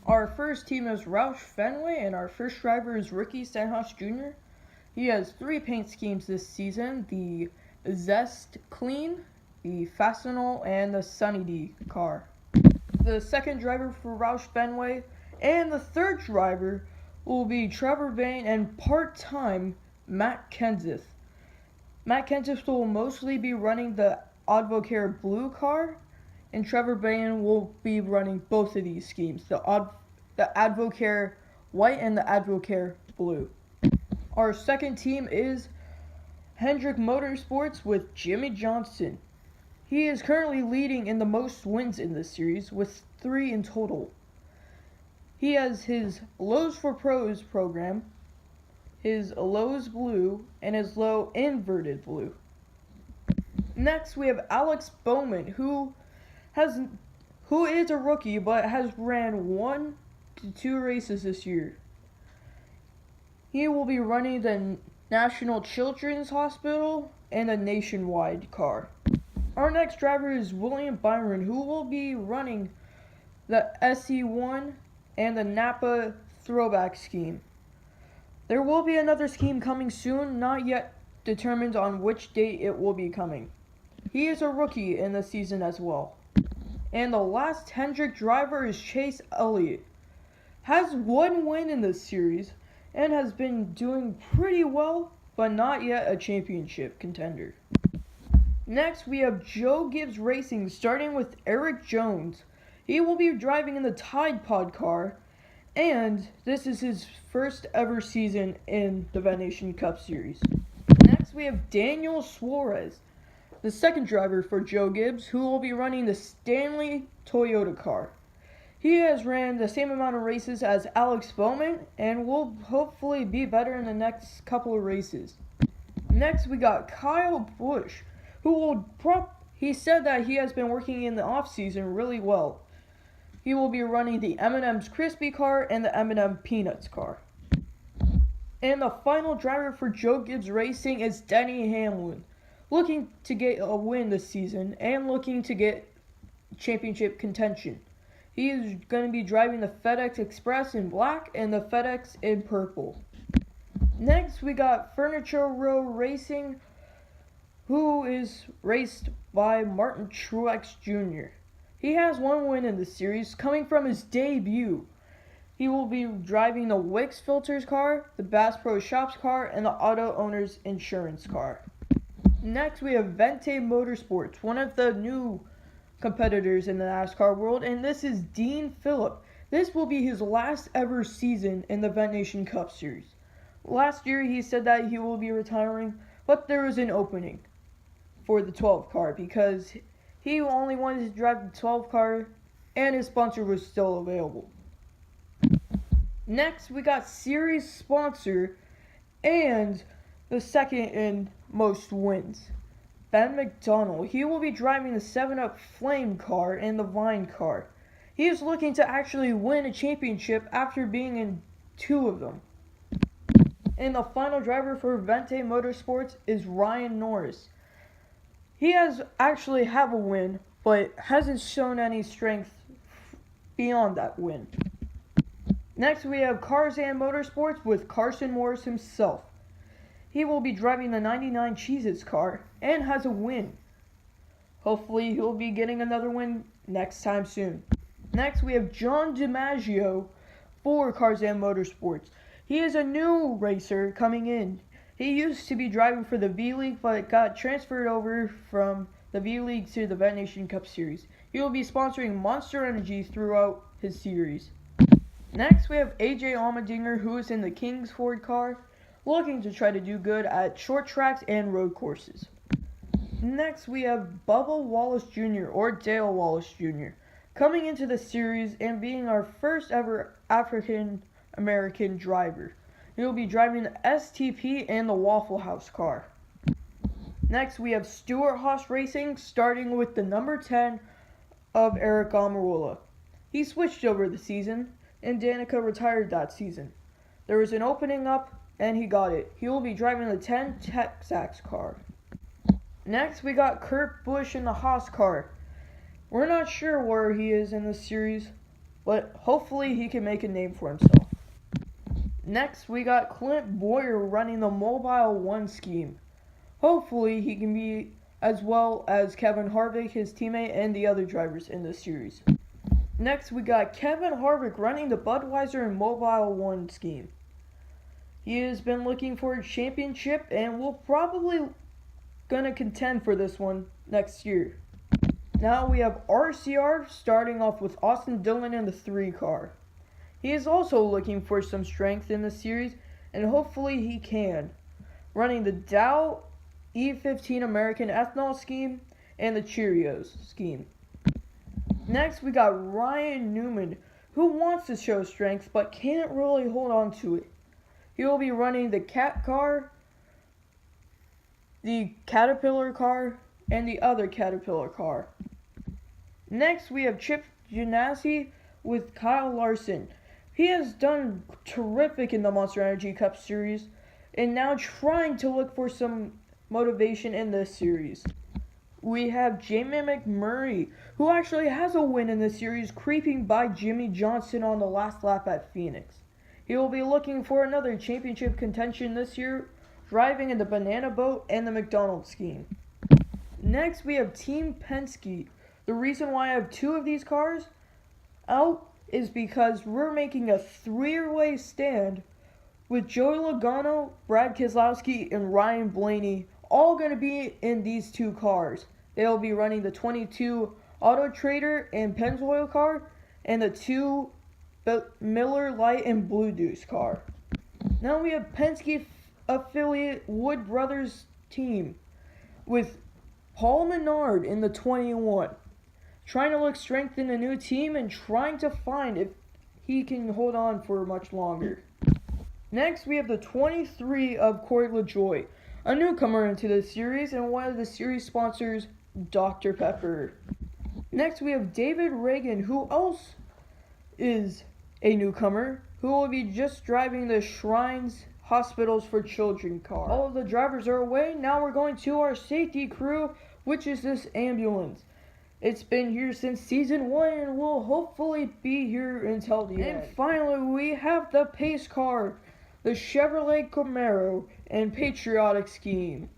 Our first team is Roush Fenway, and our first driver is rookie Stenhouse Jr. He has 3 paint schemes this season: the Zest Clean, the Fastenal, and the Sunny D car. The second driver for Roush Fenway and the third driver will be Trevor Bayne and part-time Matt Kenseth. Matt Kenseth will mostly be running the Advocare Blue car, and Trevor Bayne will be running both of these schemes, the Advocare White and the Advocare Blue. Our second team is Hendrick Motorsports with Jimmie Johnson. He is currently leading in the most wins in this series with 3 in total. He has his Lowe's for Pros program, his Lowe's Blue, and his Lowe Inverted Blue. Next, we have Alex Bowman, who is a rookie but has ran 1 to 2 races this year. He will be running the National Children's Hospital and a Nationwide car. Our next driver is William Byron, who will be running the SE1 and the Napa Throwback scheme. There will be another scheme coming soon, not yet determined on which date it will be coming. He is a rookie in the season as well. And the last Hendrick driver is Chase Elliott. Has 1 win in this series and has been doing pretty well, but not yet a championship contender. Next, we have Joe Gibbs Racing, starting with Erik Jones. He will be driving in the Tide Pod car, and this is his first ever season in the Venation Cup Series. Next, we have Daniel Suarez, the second driver for Joe Gibbs, who will be running the Stanley Toyota car. He has ran the same amount of races as Alex Bowman and will hopefully be better in the next couple of races. Next, we got Kyle Busch, he said that he has been working in the off-season really well. He will be running the M&M's Crispy car and the M&M Peanuts car. And the final driver for Joe Gibbs Racing is Denny Hamlin, looking to get a win this season and looking to get championship contention. He is going to be driving the FedEx Express in black and the FedEx in purple. Next, we got Furniture Row Racing, who is raced by Martin Truex Jr. He has 1 win in the series, coming from his debut. He will be driving the Wix Filters car, the Bass Pro Shops car, and the Auto Owners Insurance car. Next, we have Vente Motorsports, one of the new competitors in the NASCAR world, and this is Dean Phillip. This will be his last ever season in the Venation Cup Series. Last year, he said that he will be retiring, but there was an opening for the 12 car because he only wanted to drive the 12 car and his sponsor was still available. Next, we got series sponsor and the second in most wins, Ben McDonald. He will be driving the 7-Up Flame car and the Vine car. He is looking to actually win a championship after being in 2 of them. And the final driver for Vente Motorsports is Ryan Norris. He has actually have a win, but hasn't shown any strength beyond that win. Next, we have Tarzan Motorsports with Carson Mors himself. He will be driving the 99 Cheez-Its car and has a win. Hopefully, he'll be getting another win next time soon. Next, we have John DiMaggio for Tarzan Motorsports. He is a new racer coming in. He used to be driving for the V-League, but got transferred over from the V-League to the Venation Cup Series. He will be sponsoring Monster Energy throughout his series. Next, we have AJ Allmendinger, who is in the Kingsford car, looking to try to do good at short tracks and road courses. Next, we have Bubba Wallace Jr., or Dale Wallace Jr., coming into the series and being our first ever African American driver. He will be driving the STP and the Waffle House car. Next, we have Stewart Haas Racing, starting with the number 10 of Eric Almirola. He switched over the season, and Danica retired that season. There was an opening up, and he got it. He will be driving the 10 Texax car. Next, we got Kurt Busch in the Haas car. We're not sure where he is in the series, but hopefully he can make a name for himself. Next, we got Clint Boyer running the Mobile 1 scheme. Hopefully he can be as well as Kevin Harvick, his teammate, and the other drivers in this series. Next, we got Kevin Harvick running the Budweiser and Mobile 1 scheme. He has been looking for a championship and will probably gonna contend for this one next year. Now we have RCR starting off with Austin Dillon in the 3 car. He is also looking for some strength in the series, and hopefully he can. Running the Dow E15 American Ethanol scheme and the Cheerios scheme. Next, we got Ryan Newman, who wants to show strength but can't really hold on to it. He will be running the Cat car, the Caterpillar car, and the other Caterpillar car. Next, we have Chip Ganassi with Kyle Larson. He has done terrific in the Monster Energy Cup Series, and now trying to look for some motivation in this series. We have Jamie McMurray, who actually has a win in this series, creeping by Jimmie Johnson on the last lap at Phoenix. He will be looking for another championship contention this year, driving in the Banana Boat and the McDonald scheme. Next, we have Team Penske. The reason why I have 2 of these cars out is because we're making a 3-way stand with Joey Logano, Brad Keselowski, and Ryan Blaney all going to be in these 2 cars. They'll be running the 22 Auto Trader and Pennzoil car and the 2 Miller Lite and Blue Deuce car. Now we have Penske affiliate Wood Brothers team with Paul Menard in the 21. Trying to look strength in a new team and trying to find if he can hold on for much longer. Next, we have the 23 of Corey LaJoie, a newcomer into the series and one of the series sponsors, Dr. Pepper. Next, we have David Ragan, who else is a newcomer, who will be just driving the Shrines Hospitals for Children car. All of the drivers are away. Now we're going to our safety crew, which is this ambulance. It's been here since season 1 and will hopefully be here until the end. And finally, we have the pace car, the Chevrolet Camaro and Patriotic scheme.